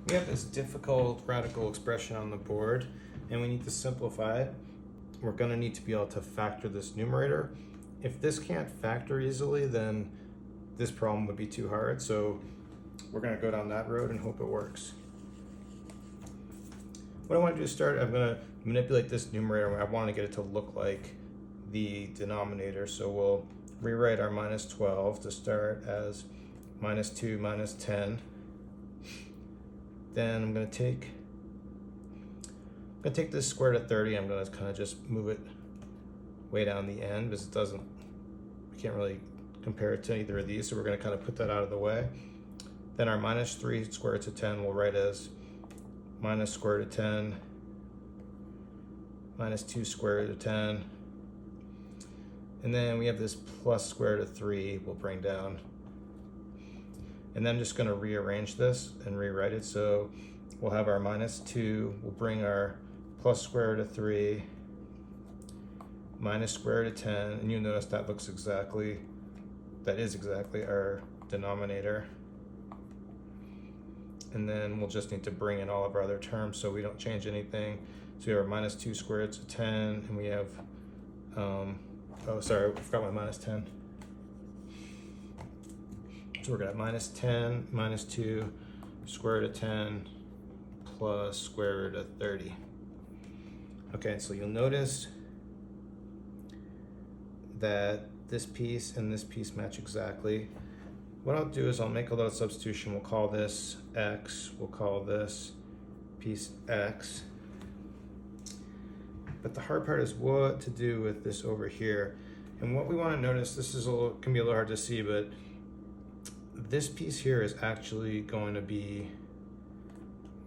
We have this difficult radical expression on the board and we need to simplify it. We're going to need to be able to factor this numerator. If this can't factor easily, then this problem would be too hard. So we're going to go down that road and hope it works. What I want to do is start, I'm going to manipulate this numerator. I want to get it to look like the denominator. So we'll rewrite our minus 12 to start as minus 2 minus 10. Then I'm going to take this square root of 30. I'm going to kind of just move it way down the end because we can't really compare it to either of these. So we're going to kind of put that out of the way. Then our minus 3 square root of 10 we'll write as minus square root of 10 minus 2 square root of 10. And then we have this plus square root of 3 we'll bring down. And then I'm just going to rearrange this and rewrite it. So we'll have our minus 2, we'll bring our plus square root of 3, minus square root of 10, and you'll notice that is exactly our denominator. And then we'll just need to bring in all of our other terms so we don't change anything. So we have our minus 2 square roots of 10, and we have, oh sorry, I forgot my minus 10. So we're going to have minus 10, minus 2, square root of 10, plus square root of 30. Okay, so you'll notice that this piece and this piece match exactly. What I'll do is I'll make a little substitution. We'll call this X, we'll call this piece X. But the hard part is what to do with this over here. And what we want to notice, this is can be a little hard to see, but this piece here is actually going to be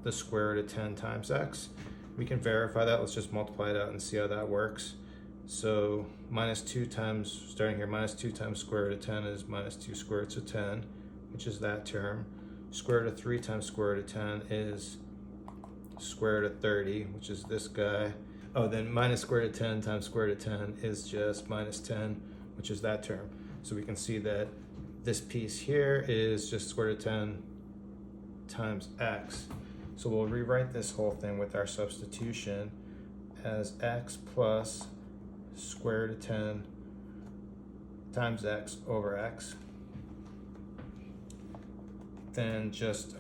the square root of 10 times x. We can verify that. Let's just multiply it out and see how that works. So minus 2 times, starting here, minus 2 times square root of 10 is minus 2 square roots of 10, which is that term. Square root of 3 times square root of 10 is square root of 30, which is this guy. Oh, then minus square root of 10 times square root of 10 is just minus 10, which is that term. So we can see that this piece here is just square root of 10 times x. So we'll rewrite this whole thing with our substitution as x plus square root of 10 times x over x. Then just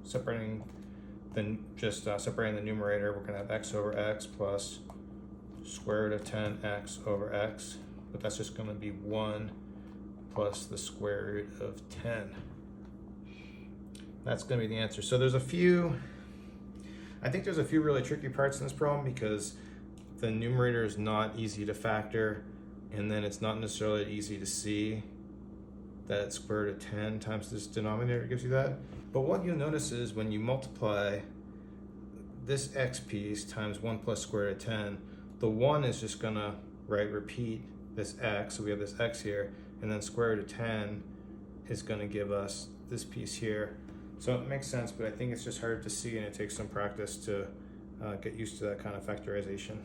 separating the numerator, we're going to have x over x plus square root of 10x over x, but that's just going to be 1 plus the square root of 10. That's going to be the answer. So I think there's a few really tricky parts in this problem because the numerator is not easy to factor, and then it's not necessarily easy to see that it's square root of 10 times this denominator gives you that. But what you'll notice is when you multiply this x piece times 1 plus square root of 10, the 1 is just going to repeat this x, so we have this x here, and then square root of 10 is going to give us this piece here. So it makes sense, but I think it's just hard to see and it takes some practice to get used to that kind of factorization.